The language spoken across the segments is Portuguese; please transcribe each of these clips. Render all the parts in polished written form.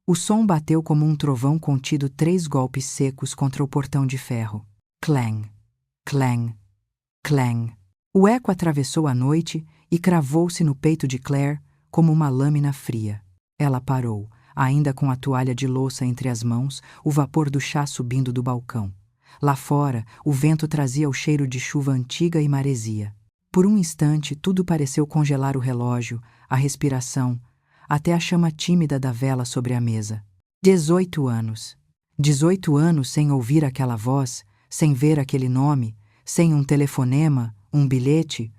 O som bateu como um trovão contido 3 golpes secos contra o portão de ferro. Clang, clang, clang. O eco atravessou a noite e cravou-se no peito de Claire como uma lâmina fria. Ela parou, ainda com a toalha de louça entre as mãos, o vapor do chá subindo do balcão. Lá fora, o vento trazia o cheiro de chuva antiga e maresia. Por um instante, tudo pareceu congelar o relógio, a respiração, até a chama tímida da vela sobre a mesa. 18 anos. 18 anos sem ouvir aquela voz, sem ver aquele nome, sem um telefonema, um bilhete,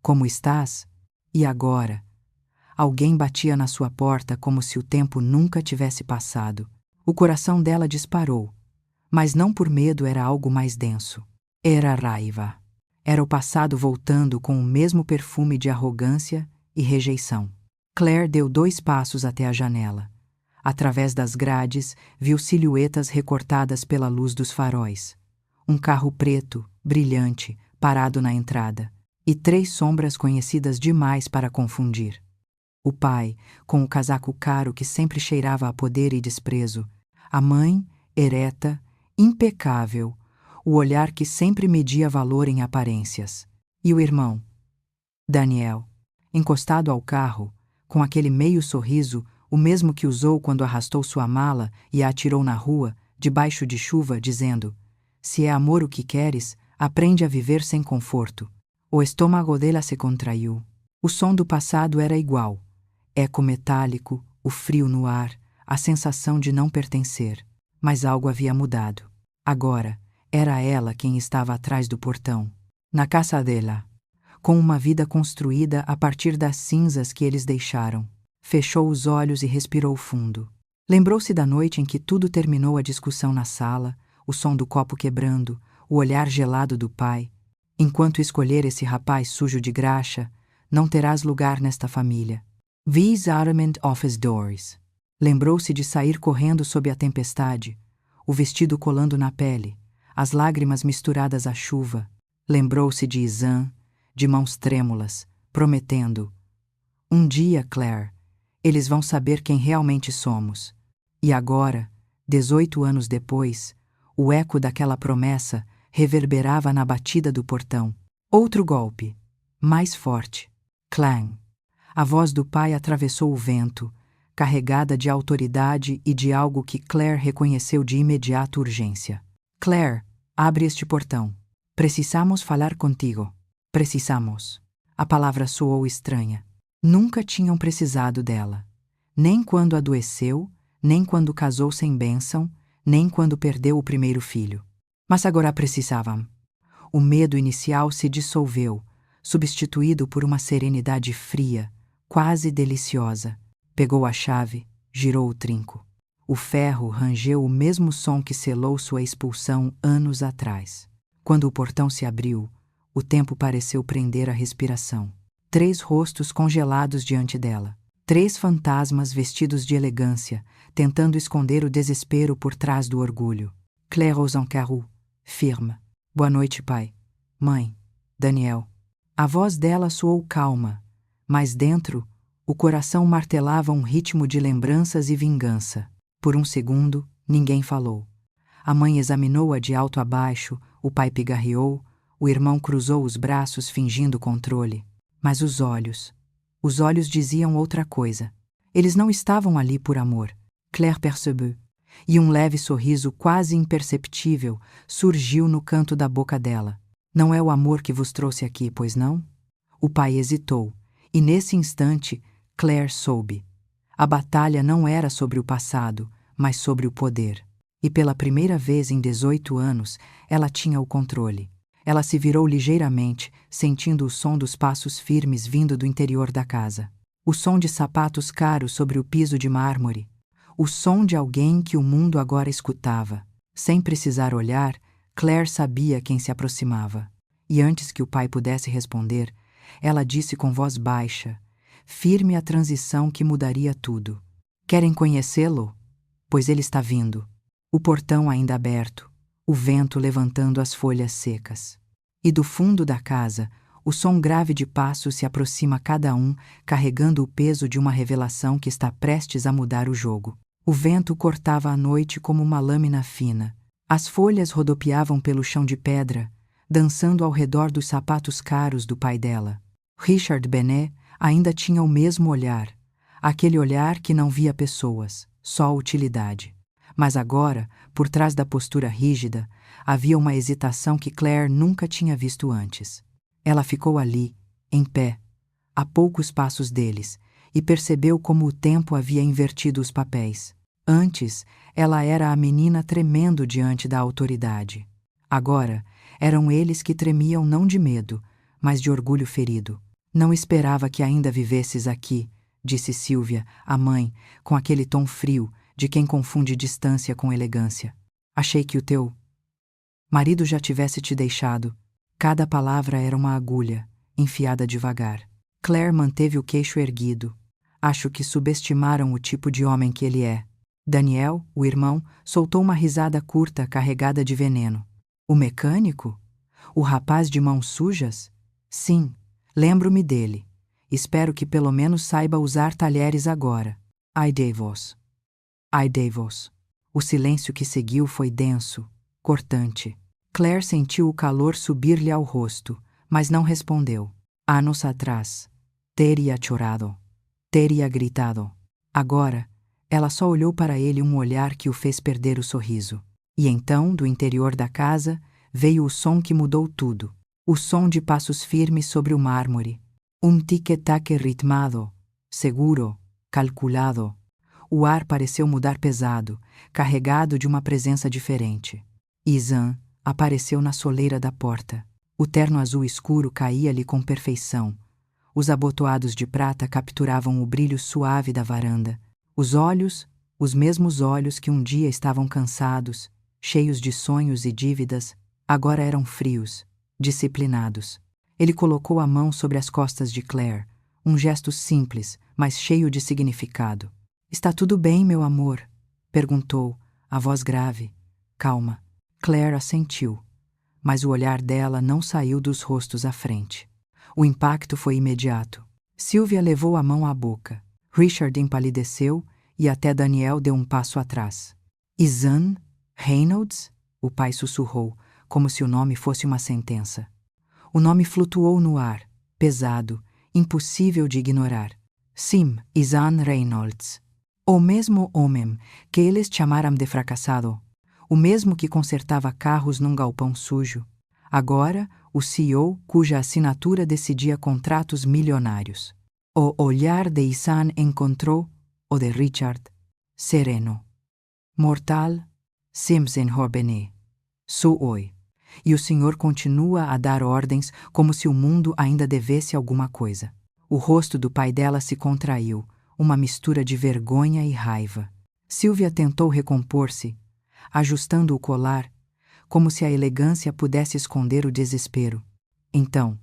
"Como estás?" E agora? Alguém batia na sua porta como se o tempo nunca tivesse passado. O coração dela disparou. Mas não por medo, era algo mais denso. Era raiva. Era o passado voltando com o mesmo perfume de arrogância e rejeição. Claire deu 2 passos até a janela. Através das grades, viu silhuetas recortadas pela luz dos faróis. Um carro preto, brilhante, parado na entrada. E 3 sombras conhecidas demais para confundir. O pai, com o casaco caro que sempre cheirava a poder e desprezo. A mãe, ereta, impecável, o olhar que sempre media valor em aparências. E o irmão, Daniel, encostado ao carro, com aquele meio sorriso, o mesmo que usou quando arrastou sua mala e a atirou na rua, debaixo de chuva, dizendo: "Se é amor o que queres, aprende a viver sem conforto." O estômago dela se contraiu. O som do passado era igual. Eco metálico, o frio no ar, a sensação de não pertencer. Mas algo havia mudado. Agora, era ela quem estava atrás do portão. Na casa dela. Com uma vida construída a partir das cinzas que eles deixaram. Fechou os olhos e respirou fundo. Lembrou-se da noite em que tudo terminou, a discussão na sala, o som do copo quebrando, o olhar gelado do pai. Enquanto escolher esse rapaz sujo de graxa, não terás lugar nesta família. These Armand office doors. Lembrou-se de sair correndo sob a tempestade, o vestido colando na pele, as lágrimas misturadas à chuva. Lembrou-se de Isan, de mãos trêmulas, prometendo: "Um dia, Claire, eles vão saber quem realmente somos." E agora, 18 anos depois, o eco daquela promessa reverberava na batida do portão. Outro golpe, mais forte. Clang. A voz do pai atravessou o vento, carregada de autoridade e de algo que Claire reconheceu de imediata urgência. "Claire, abre este portão. Precisamos falar contigo." Precisamos. A palavra soou estranha. Nunca tinham precisado dela. Nem quando adoeceu, nem quando casou sem bênção, nem quando perdeu o primeiro filho. Mas agora precisavam. O medo inicial se dissolveu, substituído por uma serenidade fria, quase deliciosa. Pegou a chave, girou o trinco. O ferro rangeu o mesmo som que selou sua expulsão anos atrás. Quando o portão se abriu, o tempo pareceu prender a respiração. 3 rostos congelados diante dela. 3 fantasmas vestidos de elegância, tentando esconder o desespero por trás do orgulho. Claire Rosancarou, firme. "Boa noite, pai. Mãe. Daniel." A voz dela soou calma, mas dentro, o coração martelava um ritmo de lembranças e vingança. Por um segundo, ninguém falou. A mãe examinou-a de alto a baixo, o pai pigarreou, o irmão cruzou os braços fingindo controle. Mas os olhos diziam outra coisa. Eles não estavam ali por amor. Claire percebeu. E um leve sorriso quase imperceptível surgiu no canto da boca dela. "Não é o amor que vos trouxe aqui, pois não?" O pai hesitou, e nesse instante, Claire soube. A batalha não era sobre o passado, mas sobre o poder. E pela primeira vez em 18 anos, ela tinha o controle. Ela se virou ligeiramente, sentindo o som dos passos firmes vindo do interior da casa. O som de sapatos caros sobre o piso de mármore. O som de alguém que o mundo agora escutava. Sem precisar olhar, Claire sabia quem se aproximava. E antes que o pai pudesse responder, ela disse com voz baixa, firme a transição que mudaria tudo: "Querem conhecê-lo? Pois ele está vindo." O portão ainda aberto, o vento levantando as folhas secas. E do fundo da casa, o som grave de passos se aproxima cada um, carregando o peso de uma revelação que está prestes a mudar o jogo. O vento cortava a noite como uma lâmina fina. As folhas rodopiavam pelo chão de pedra, dançando ao redor dos sapatos caros do pai dela. Richard Bennet ainda tinha o mesmo olhar, aquele olhar que não via pessoas, só utilidade. Mas agora, por trás da postura rígida, havia uma hesitação que Claire nunca tinha visto antes. Ela ficou ali, em pé, a poucos passos deles, e percebeu como o tempo havia invertido os papéis. Antes, ela era a menina tremendo diante da autoridade. Agora, eram eles que tremiam não de medo, mas de orgulho ferido. Não esperava que ainda vivesses aqui, disse Sylvia, a mãe, com aquele tom frio de quem confunde distância com elegância. Achei que o teu marido já tivesse te deixado. Cada palavra era uma agulha, enfiada devagar. Claire manteve o queixo erguido. Acho que subestimaram o tipo de homem que ele é. Daniel, o irmão, soltou uma risada curta carregada de veneno. O mecânico? O rapaz de mãos sujas? Sim, lembro-me dele. Espero que pelo menos saiba usar talheres agora. Ai de vós. Ai de vós. O silêncio que seguiu foi denso, cortante. Claire sentiu o calor subir-lhe ao rosto, mas não respondeu. Anos atrás, teria chorado, teria gritado. Agora, ela só olhou para ele um olhar que o fez perder o sorriso. E então, do interior da casa, veio o som que mudou tudo. O som de passos firmes sobre o mármore. Tic-tac ritmado, seguro, calculado. O ar pareceu mudar pesado, carregado de uma presença diferente. Izan apareceu na soleira da porta. O terno azul escuro caía-lhe com perfeição. Os abotoados de prata capturavam o brilho suave da varanda. Os olhos, os mesmos olhos que um dia estavam cansados, cheios de sonhos e dívidas, agora eram frios, disciplinados. Ele colocou a mão sobre as costas de Claire, um gesto simples, mas cheio de significado. Está tudo bem, meu amor? Perguntou, a voz grave. Calma. Claire assentiu, mas o olhar dela não saiu dos rostos à frente. O impacto foi imediato. Sylvia levou a mão à boca. Richard empalideceu e até Daniel deu um passo atrás. Izan Reynolds? O pai sussurrou, como se o nome fosse uma sentença. O nome flutuou no ar, pesado, impossível de ignorar. Sim, Izan Reynolds. O mesmo homem que eles chamaram de fracassado. O mesmo que consertava carros num galpão sujo. Agora, o CEO cuja assinatura decidia contratos milionários. O olhar de Izan encontrou o de Richard, sereno. Mortal, Simpson Bennet. Sou oi. E o senhor continua a dar ordens como se o mundo ainda devesse alguma coisa. O rosto do pai dela se contraiu, uma mistura de vergonha e raiva. Sylvia tentou recompor-se, ajustando o colar, como se a elegância pudesse esconder o desespero. Então,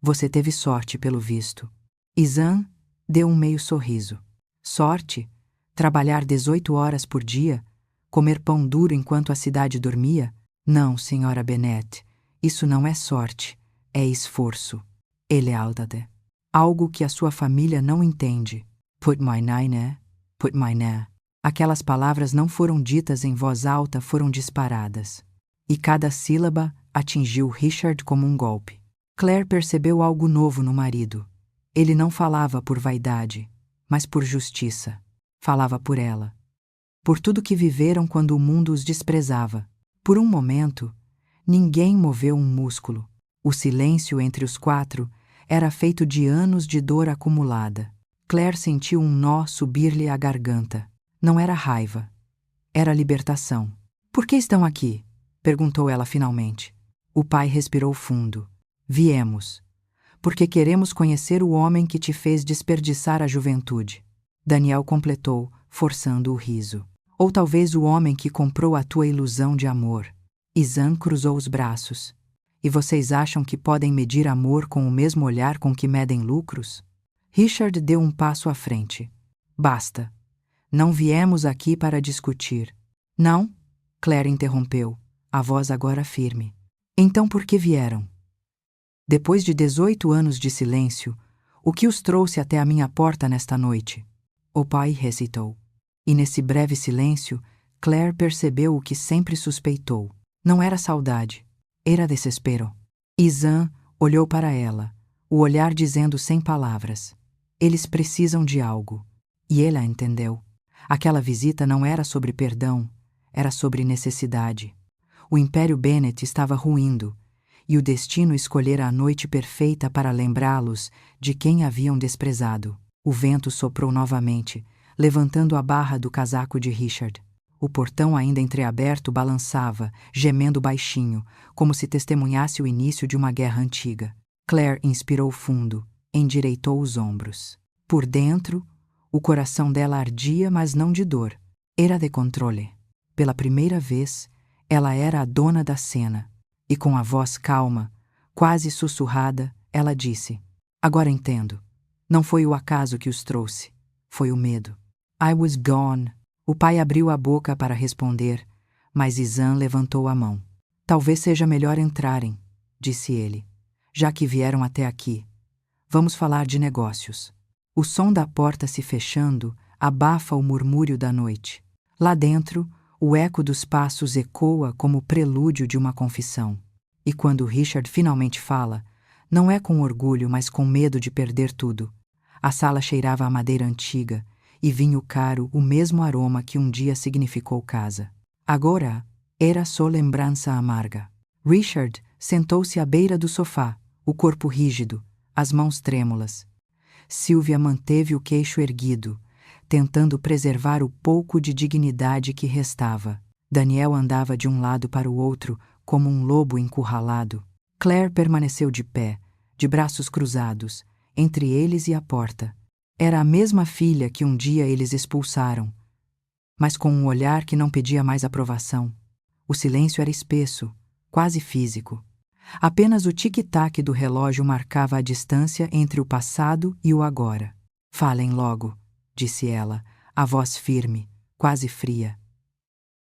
você teve sorte, pelo visto. Izan deu um meio sorriso. Sorte? Trabalhar 18 horas por dia? Comer pão duro enquanto a cidade dormia? Não, senhora Bennet, isso não é sorte, é esforço. E lealdade. Algo que a sua família não entende. Put my nine, put my na. Aquelas palavras não foram ditas em voz alta, foram disparadas. E cada sílaba atingiu Richard como um golpe. Claire percebeu algo novo no marido. Ele não falava por vaidade, mas por justiça. Falava por ela. Por tudo que viveram quando o mundo os desprezava. Por um momento, ninguém moveu um músculo. O silêncio entre os quatro era feito de anos de dor acumulada. Claire sentiu um nó subir-lhe à garganta. Não era raiva. Era libertação. Por que estão aqui? Perguntou ela finalmente. O pai respirou fundo. Viemos. Porque queremos conhecer o homem que te fez desperdiçar a juventude. Daniel completou, forçando o riso. Ou talvez o homem que comprou a tua ilusão de amor. Izan cruzou os braços. E vocês acham que podem medir amor com o mesmo olhar com que medem lucros? Richard deu um passo à frente. Basta. Não viemos aqui para discutir. Não? Claire interrompeu, a voz agora firme. Então por que vieram? Depois de 18 anos de silêncio, o que os trouxe até a minha porta nesta noite? O pai recitou. E nesse breve silêncio, Claire percebeu o que sempre suspeitou. Não era saudade, era desespero. Izan olhou para ela, o olhar dizendo sem palavras: eles precisam de algo. E ela entendeu. Aquela visita não era sobre perdão, era sobre necessidade. O Império Bennett estava ruindo, e o destino escolhera a noite perfeita para lembrá-los de quem haviam desprezado. O vento soprou novamente, levantando a barra do casaco de Richard. O portão ainda entreaberto balançava, gemendo baixinho, como se testemunhasse o início de uma guerra antiga. Claire inspirou fundo, endireitou os ombros. Por dentro, o coração dela ardia, mas não de dor. Era de controle. Pela primeira vez, ela era a dona da cena. E com a voz calma, quase sussurrada, ela disse: agora entendo. Não foi o acaso que os trouxe. Foi o medo. I was gone. O pai abriu a boca para responder, mas Izan levantou a mão. Talvez seja melhor entrarem, disse ele, já que vieram até aqui. Vamos falar de negócios. O som da porta se fechando abafa o murmúrio da noite. Lá dentro, o eco dos passos ecoa como o prelúdio de uma confissão. E quando Richard finalmente fala, não é com orgulho, mas com medo de perder tudo. A sala cheirava a madeira antiga, e vinho caro, o mesmo aroma que um dia significou casa. Agora, era só lembrança amarga. Richard sentou-se à beira do sofá, o corpo rígido, as mãos trêmulas. Sylvia manteve o queixo erguido, tentando preservar o pouco de dignidade que restava. Daniel andava de um lado para o outro, como um lobo encurralado. Claire permaneceu de pé, de braços cruzados, entre eles e a porta. Era a mesma filha que um dia eles expulsaram, mas com um olhar que não pedia mais aprovação. O silêncio era espesso, quase físico. Apenas o tic-tac do relógio marcava a distância entre o passado e o agora. Falem logo, disse ela, a voz firme, quase fria.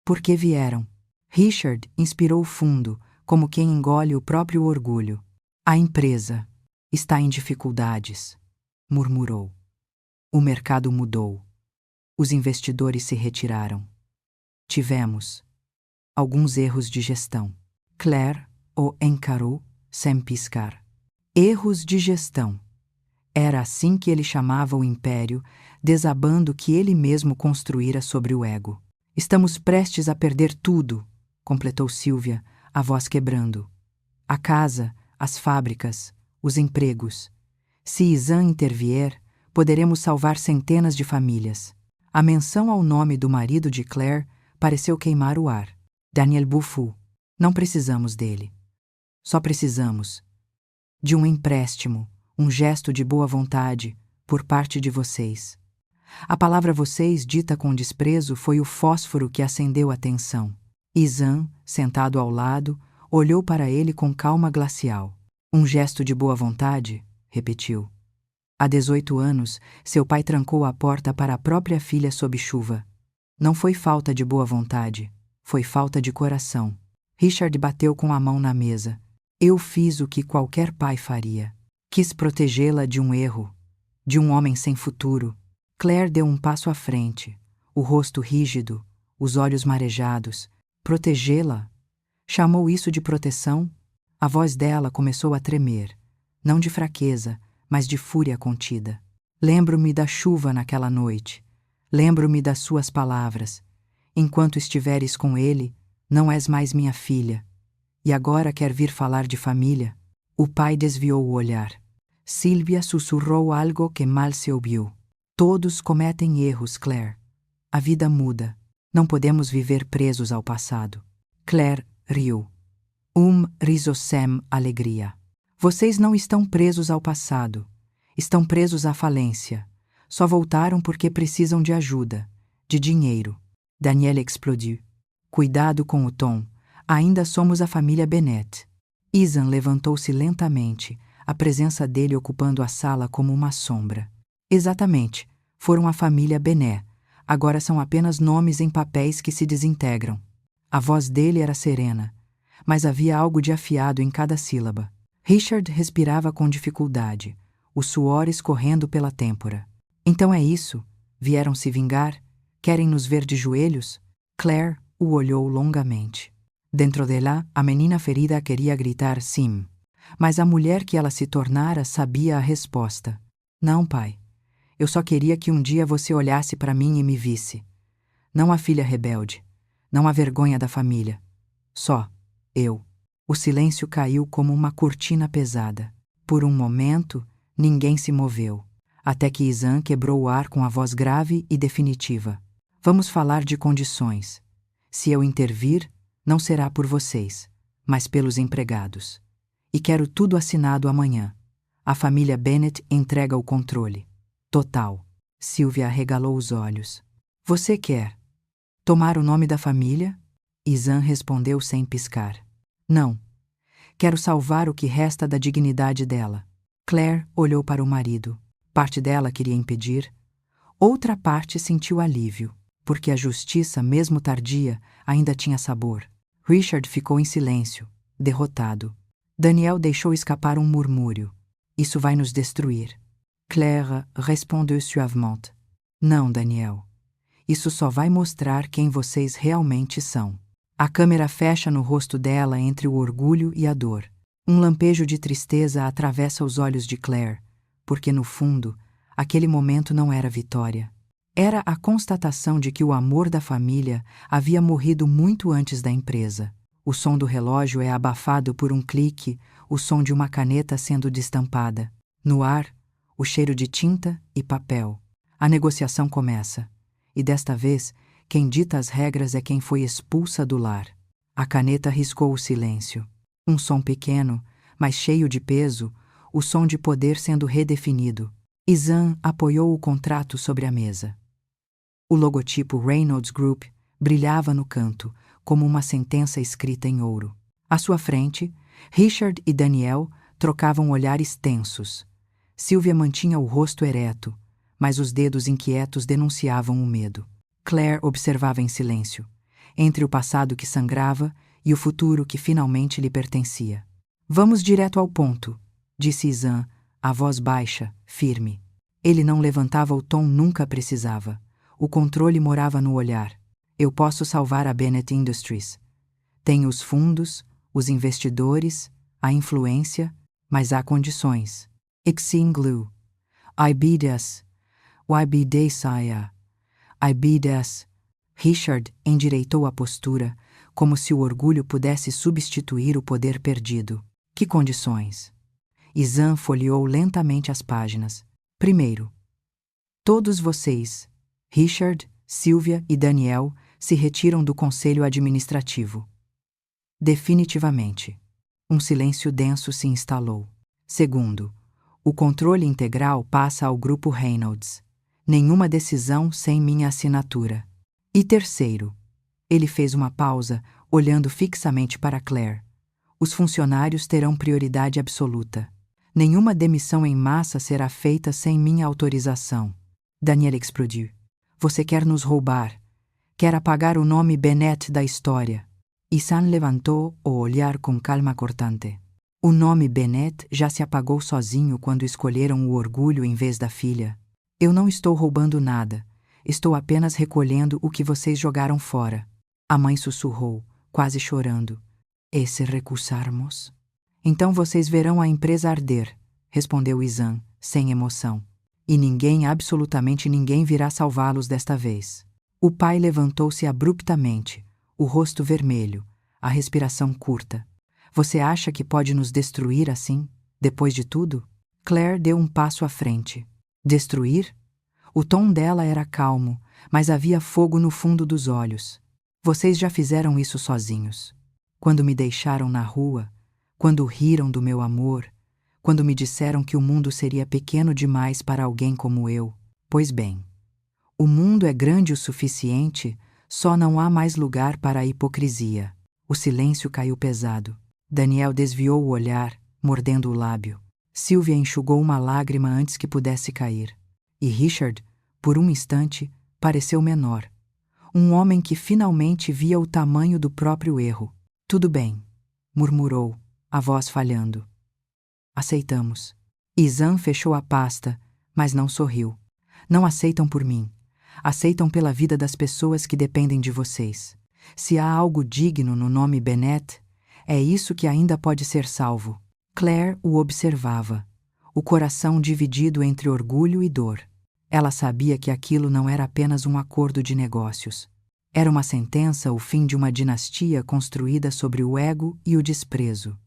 Por que vieram? Richard inspirou fundo, como quem engole o próprio orgulho. A empresa está em dificuldades, murmurou. O mercado mudou. Os investidores se retiraram. Tivemos alguns erros de gestão. Claire o encarou sem piscar. Erros de gestão. Era assim que ele chamava o império, desabando que ele mesmo construíra sobre o ego. Estamos prestes a perder tudo, completou Sylvia, a voz quebrando. A casa, as fábricas, os empregos. Se Izan intervier, poderemos salvar centenas de famílias. A menção ao nome do marido de Claire pareceu queimar o ar. Daniel Buffo. Não precisamos dele. Só precisamos de um empréstimo, um gesto de boa vontade por parte de vocês. A palavra vocês, dita com desprezo, foi o fósforo que acendeu a tensão. Izan, sentado ao lado, olhou para ele com calma glacial. Um gesto de boa vontade? Repetiu. Há 18 anos, seu pai trancou a porta para a própria filha sob chuva. Não foi falta de boa vontade, foi falta de coração. Richard bateu com a mão na mesa. Eu fiz o que qualquer pai faria. Quis protegê-la de um erro, de um homem sem futuro. Claire deu um passo à frente, o rosto rígido, os olhos marejados. Protegê-la? Chamou isso de proteção? A voz dela começou a tremer, não de fraqueza, mas de fúria contida. Lembro-me da chuva naquela noite. Lembro-me das suas palavras. Enquanto estiveres com ele, não és mais minha filha. E agora quer vir falar de família? O pai desviou o olhar. Sylvia sussurrou algo que mal se ouviu. Todos cometem erros, Claire. A vida muda. Não podemos viver presos ao passado. Claire riu. Riso sem alegria. Vocês não estão presos ao passado. Estão presos à falência. Só voltaram porque precisam de ajuda, de dinheiro. Daniel explodiu. Cuidado com o tom. Ainda somos a família Bennett. Izan levantou-se lentamente, a presença dele ocupando a sala como uma sombra. Exatamente. Foram a família Bennett. Agora são apenas nomes em papéis que se desintegram. A voz dele era serena, mas havia algo de afiado em cada sílaba. Richard respirava com dificuldade, o suor escorrendo pela têmpora. Então é isso? Vieram se vingar? Querem nos ver de joelhos? Claire o olhou longamente. Dentro dela, a menina ferida queria gritar sim. Mas a mulher que ela se tornara sabia a resposta. Não, pai. Eu só queria que um dia você olhasse para mim e me visse. Não a filha rebelde. Não a vergonha da família. Só eu. O silêncio caiu como uma cortina pesada. Por um momento, ninguém se moveu. Até que Izan quebrou o ar com a voz grave e definitiva. Vamos falar de condições. Se eu intervir, não será por vocês, mas pelos empregados. E quero tudo assinado amanhã. A família Bennett entrega o controle. Total. Sylvia arregalou os olhos. Você quer tomar o nome da família? Izan respondeu sem piscar. Não. Quero salvar o que resta da dignidade dela. Claire olhou para o marido. Parte dela queria impedir. Outra parte sentiu alívio, porque a justiça, mesmo tardia, ainda tinha sabor. Richard ficou em silêncio, derrotado. Daniel deixou escapar um murmúrio. Isso vai nos destruir. Claire respondeu suavemente. Não, Daniel. Isso só vai mostrar quem vocês realmente são. A câmera fecha no rosto dela entre o orgulho e a dor. Um lampejo de tristeza atravessa os olhos de Claire, porque no fundo, aquele momento não era vitória. Era a constatação de que o amor da família havia morrido muito antes da empresa. O som do relógio é abafado por um clique, o som de uma caneta sendo destampada. No ar, o cheiro de tinta e papel. A negociação começa. E desta vez, quem dita as regras é quem foi expulsa do lar. A caneta riscou o silêncio. Um som pequeno, mas cheio de peso, o som de poder sendo redefinido. Izan apoiou o contrato sobre a mesa. O logotipo Reynolds Group brilhava no canto, como uma sentença escrita em ouro. À sua frente, Richard e Daniel trocavam olhares tensos. Sylvia mantinha o rosto ereto, mas os dedos inquietos denunciavam o medo. Claire observava em silêncio, entre o passado que sangrava e o futuro que finalmente lhe pertencia. Vamos direto ao ponto, disse Izan, a voz baixa, firme. Ele não levantava o tom nunca precisava. O controle morava no olhar. Eu posso salvar a Bennett Industries. Tenho os fundos, os investidores, a influência, mas há condições. Exin glue. I bid us. Why bid they saia? I bid us. Richard endireitou a postura, como se o orgulho pudesse substituir o poder perdido. Que condições? Izan folheou lentamente as páginas. Primeiro, todos vocês, Richard, Sylvia e Daniel, se retiram do conselho administrativo. Definitivamente. Um silêncio denso se instalou. Segundo, o controle integral passa ao grupo Reynolds. Nenhuma decisão sem minha assinatura. E terceiro, ele fez uma pausa, olhando fixamente para Claire. Os funcionários terão prioridade absoluta. Nenhuma demissão em massa será feita sem minha autorização. Daniel explodiu. Você quer nos roubar. Quer apagar o nome Bennett da história. Izan levantou o olhar com calma cortante. O nome Bennett já se apagou sozinho quando escolheram o orgulho em vez da filha. Eu não estou roubando nada. Estou apenas recolhendo o que vocês jogaram fora. A mãe sussurrou, quase chorando. E se recusarmos? Então vocês verão a empresa arder, respondeu Izan, sem emoção. E ninguém, absolutamente ninguém, virá salvá-los desta vez. O pai levantou-se abruptamente, o rosto vermelho, a respiração curta. Você acha que pode nos destruir assim, depois de tudo? Claire deu um passo à frente. Destruir? O tom dela era calmo, mas havia fogo no fundo dos olhos. Vocês já fizeram isso sozinhos. Quando me deixaram na rua, quando riram do meu amor, quando me disseram que o mundo seria pequeno demais para alguém como eu. Pois bem, o mundo é grande o suficiente, só não há mais lugar para a hipocrisia. O silêncio caiu pesado. Daniel desviou o olhar, mordendo o lábio. Sylvia enxugou uma lágrima antes que pudesse cair. E Richard, por um instante, pareceu menor. Um homem que finalmente via o tamanho do próprio erro. Tudo bem, murmurou, a voz falhando. Aceitamos. Izan fechou a pasta, mas não sorriu. Não aceitam por mim. Aceitam pela vida das pessoas que dependem de vocês. Se há algo digno no nome Bennet, é isso que ainda pode ser salvo. Claire o observava, o coração dividido entre orgulho e dor. Ela sabia que aquilo não era apenas um acordo de negócios. Era uma sentença, o fim de uma dinastia construída sobre o ego e o desprezo.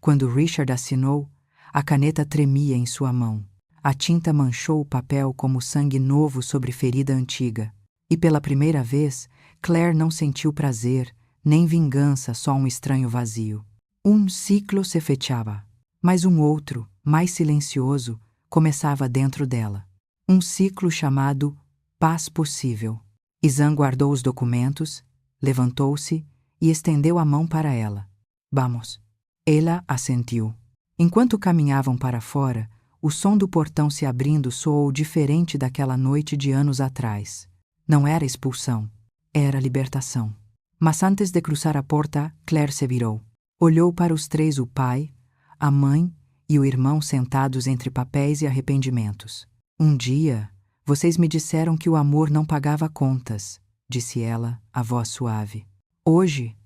Quando Richard assinou, a caneta tremia em sua mão. A tinta manchou o papel como sangue novo sobre ferida antiga. E pela primeira vez, Claire não sentiu prazer, nem vingança, só um estranho vazio. Um ciclo se fechava, mas um outro, mais silencioso, começava dentro dela. Um ciclo chamado Paz Possível. Izan guardou os documentos, levantou-se e estendeu a mão para ela. Vamos. Ela assentiu. Enquanto caminhavam para fora, o som do portão se abrindo soou diferente daquela noite de anos atrás. Não era expulsão, era libertação. Mas antes de cruzar a porta, Claire se virou. Olhou para os três, o pai, a mãe e o irmão sentados entre papéis e arrependimentos. Um dia, vocês me disseram que o amor não pagava contas, disse ela, a voz suave. Hoje,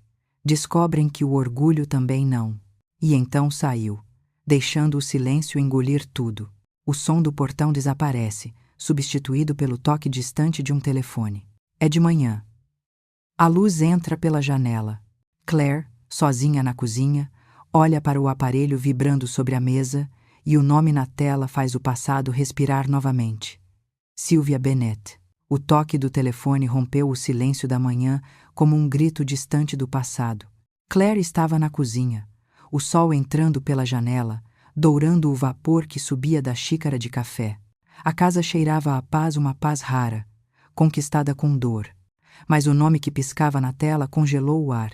descobrem que o orgulho também não. E então saiu, deixando o silêncio engolir tudo. O som do portão desaparece, substituído pelo toque distante de um telefone. É de manhã. A luz entra pela janela. Claire, sozinha na cozinha, olha para o aparelho vibrando sobre a mesa e o nome na tela faz o passado respirar novamente. Sylvia Bennet. O toque do telefone rompeu o silêncio da manhã como um grito distante do passado. Claire estava na cozinha, o sol entrando pela janela, dourando o vapor que subia da xícara de café. A casa cheirava a paz, uma paz rara, conquistada com dor. Mas o nome que piscava na tela congelou o ar.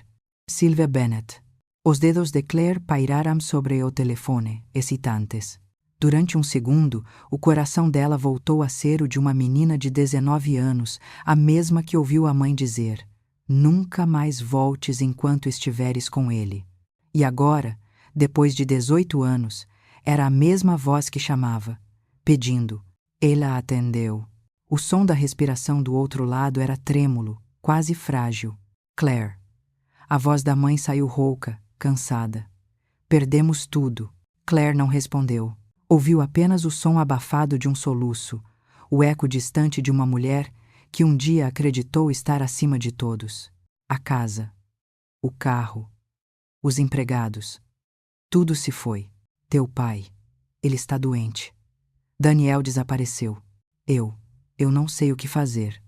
Sylvia Bennet. Os dedos de Claire pairaram sobre o telefone, excitantes. Durante um segundo, o coração dela voltou a ser o de uma menina de 19 anos, a mesma que ouviu a mãe dizer: "Nunca mais voltes enquanto estiveres com ele." E agora, depois de 18 anos, era a mesma voz que chamava, pedindo. Ela atendeu. O som da respiração do outro lado era trêmulo, quase frágil. Claire. A voz da mãe saiu rouca, cansada. Perdemos tudo. Claire não respondeu. Ouviu apenas o som abafado de um soluço, o eco distante de uma mulher que um dia acreditou estar acima de todos. A casa, o carro, os empregados. Tudo se foi. Teu pai. Ele está doente. Daniel desapareceu. Eu não sei o que fazer.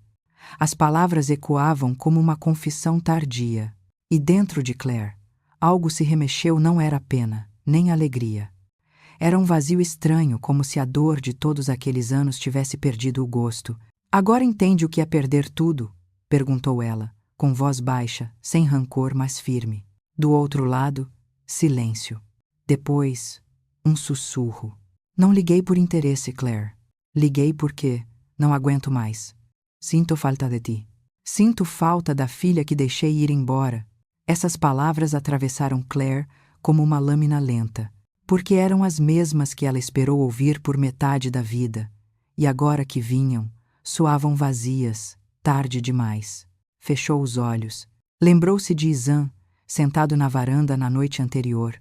As palavras ecoavam como uma confissão tardia. E dentro de Claire, algo se remexeu, não era pena, nem alegria. Era um vazio estranho, como se a dor de todos aqueles anos tivesse perdido o gosto. Agora entende o que é perder tudo? Perguntou ela, com voz baixa, sem rancor, mas firme. Do outro lado, silêncio. Depois, um sussurro. Não liguei por interesse, Claire. Liguei porque não aguento mais. Sinto falta de ti. Sinto falta da filha que deixei ir embora. Essas palavras atravessaram Claire como uma lâmina lenta, porque eram as mesmas que ela esperou ouvir por metade da vida, e agora que vinham, soavam vazias, tarde demais. Fechou os olhos. Lembrou-se de Izan, sentado na varanda na noite anterior,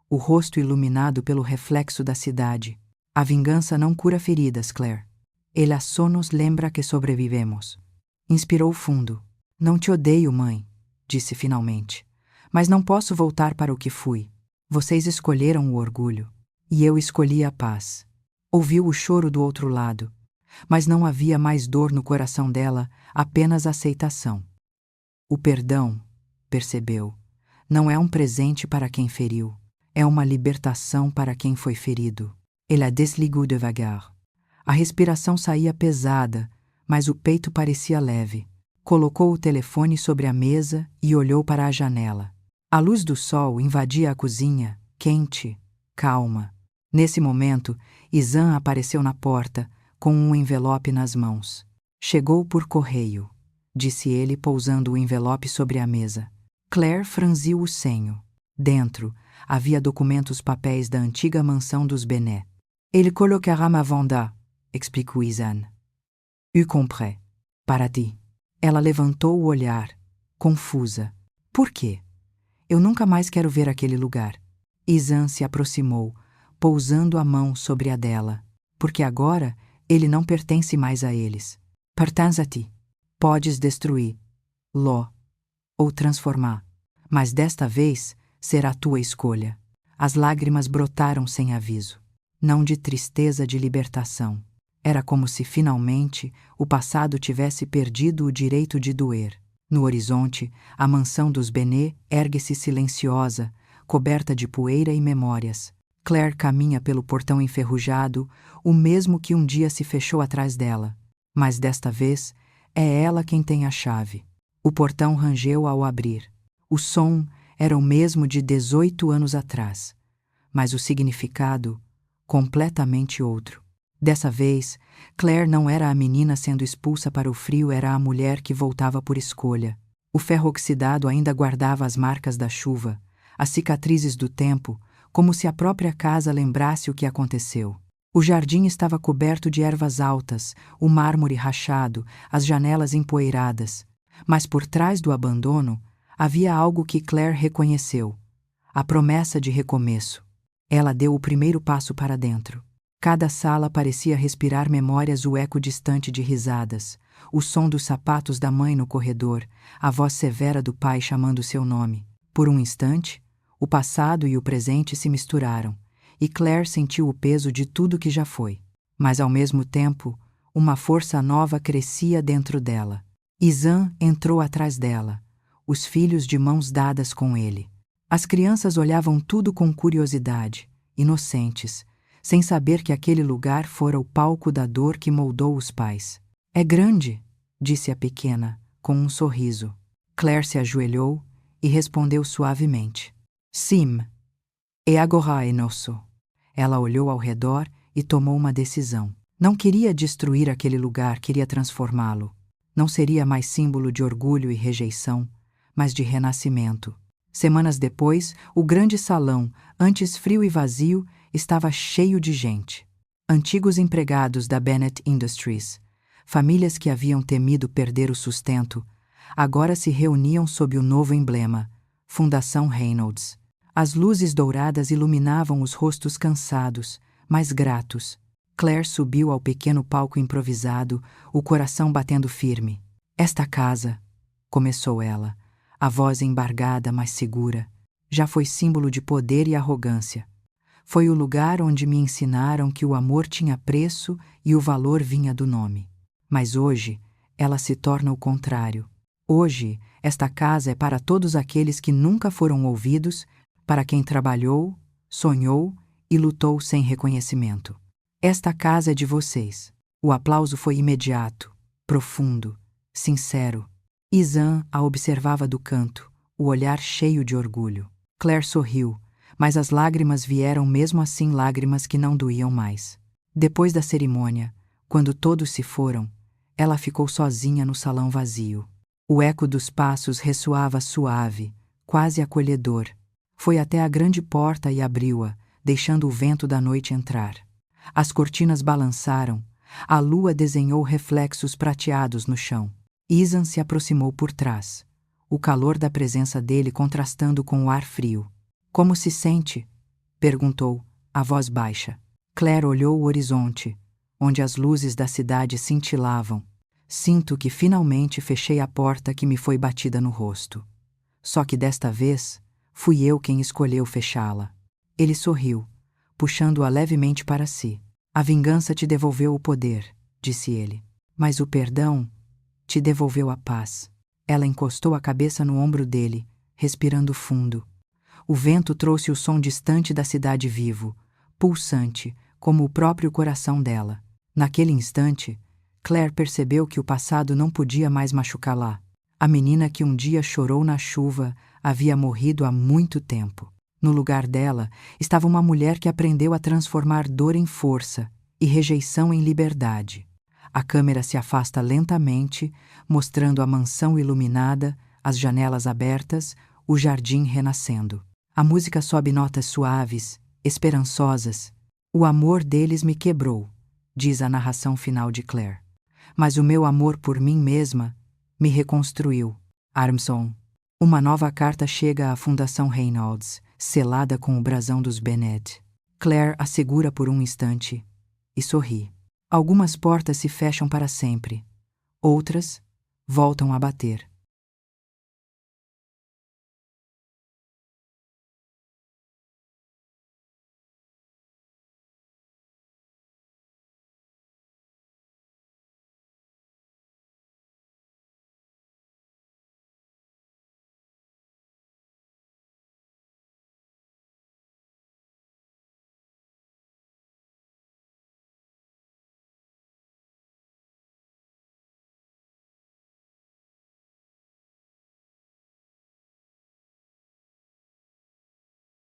o rosto iluminado pelo reflexo da cidade. A vingança não cura feridas, Claire. Ela só nos lembra que sobrevivemos. Inspirou fundo. Não te odeio, mãe, disse finalmente. Mas não posso voltar para o que fui. Vocês escolheram o orgulho. E eu escolhi a paz. Ouviu o choro do outro lado. Mas não havia mais dor no coração dela, apenas aceitação. O perdão, percebeu, não é um presente para quem feriu. É uma libertação para quem foi ferido. Ela desligou devagar. A respiração saía pesada, mas o peito parecia leve. Colocou o telefone sobre a mesa e olhou para a janela. A luz do sol invadia a cozinha, quente, calma. Nesse momento, Izan apareceu na porta, com um envelope nas mãos. Chegou por correio, disse ele, pousando o envelope sobre a mesa. Claire franziu o senho. Dentro, havia documentos, papéis da antiga mansão dos Bennet. Ele colocará ma venda, explicou Izan. Eu comprei. Para ti. Ela levantou o olhar, confusa. Por quê? Eu nunca mais quero ver aquele lugar. Izan se aproximou, pousando a mão sobre a dela. Porque agora ele não pertence mais a eles. Pertence a ti. Podes destruí-lo ou transformar. Mas desta vez será tua escolha. As lágrimas brotaram sem aviso. Não de tristeza, de libertação. Era como se finalmente o passado tivesse perdido o direito de doer. No horizonte, a mansão dos Bennet ergue-se silenciosa, coberta de poeira e memórias. Claire caminha pelo portão enferrujado, o mesmo que um dia se fechou atrás dela. Mas desta vez, é ela quem tem a chave. O portão rangeu ao abrir. O som era o mesmo de 18 anos atrás, mas o significado completamente outro. Dessa vez, Claire não era a menina sendo expulsa para o frio, era a mulher que voltava por escolha. O ferro oxidado ainda guardava as marcas da chuva, as cicatrizes do tempo, como se a própria casa lembrasse o que aconteceu. O jardim estava coberto de ervas altas, o mármore rachado, as janelas empoeiradas. Mas por trás do abandono, havia algo que Claire reconheceu: a promessa de recomeço. Ela deu o primeiro passo para dentro. Cada sala parecia respirar memórias, o eco distante de risadas, o som dos sapatos da mãe no corredor, a voz severa do pai chamando seu nome. Por um instante, o passado e o presente se misturaram, e Claire sentiu o peso de tudo que já foi. Mas, ao mesmo tempo, uma força nova crescia dentro dela. Izan entrou atrás dela, os filhos de mãos dadas com ele. As crianças olhavam tudo com curiosidade, inocentes, sem saber que aquele lugar fora o palco da dor que moldou os pais. É grande, disse a pequena, com um sorriso. Claire se ajoelhou e respondeu suavemente. Sim. E agora é nosso. Ela olhou ao redor e tomou uma decisão. Não queria destruir aquele lugar, queria transformá-lo. Não seria mais símbolo de orgulho e rejeição, mas de renascimento. Semanas depois, o grande salão, antes frio e vazio, estava cheio de gente. Antigos empregados da Bennett Industries, famílias que haviam temido perder o sustento, agora se reuniam sob o novo emblema, Fundação Reynolds. As luzes douradas iluminavam os rostos cansados, mas gratos. Claire subiu ao pequeno palco improvisado, o coração batendo firme. Esta casa, começou ela, a voz embargada, mas segura, já foi símbolo de poder e arrogância. Foi o lugar onde me ensinaram que o amor tinha preço e o valor vinha do nome. Mas hoje, ela se torna o contrário. Hoje, esta casa é para todos aqueles que nunca foram ouvidos, para quem trabalhou, sonhou e lutou sem reconhecimento. Esta casa é de vocês. O aplauso foi imediato, profundo, sincero. Izan a observava do canto, o olhar cheio de orgulho. Claire sorriu, mas as lágrimas vieram mesmo assim, lágrimas que não doíam mais. Depois da cerimônia, quando todos se foram, ela ficou sozinha no salão vazio. O eco dos passos ressoava suave, quase acolhedor. Foi até a grande porta e abriu-a, deixando o vento da noite entrar. As cortinas balançaram, a lua desenhou reflexos prateados no chão. Izan se aproximou por trás, o calor da presença dele contrastando com o ar frio. Como se sente? Perguntou, a voz baixa. Claire olhou o horizonte, onde as luzes da cidade cintilavam. Sinto que finalmente fechei a porta que me foi batida no rosto. Só que desta vez, fui eu quem escolheu fechá-la. Ele sorriu, puxando-a levemente para si. A vingança te devolveu o poder, disse ele. Mas o perdão te devolveu a paz. Ela encostou a cabeça no ombro dele, respirando fundo. O vento trouxe o som distante da cidade vivo, pulsante, como o próprio coração dela. Naquele instante, Claire percebeu que o passado não podia mais machucá-la. A menina que um dia chorou na chuva havia morrido há muito tempo. No lugar dela estava uma mulher que aprendeu a transformar dor em força e rejeição em liberdade. A câmera se afasta lentamente, mostrando a mansão iluminada, as janelas abertas, o jardim renascendo. A música sobe notas suaves, esperançosas. O amor deles me quebrou, diz a narração final de Claire. mas o meu amor por mim mesma me reconstruiu. Armstrong. Uma nova carta chega à Fundação Reynolds, selada com o brasão dos Bennett. Claire a segura por um instante e sorri. Algumas portas se fecham para sempre. Outras voltam a bater.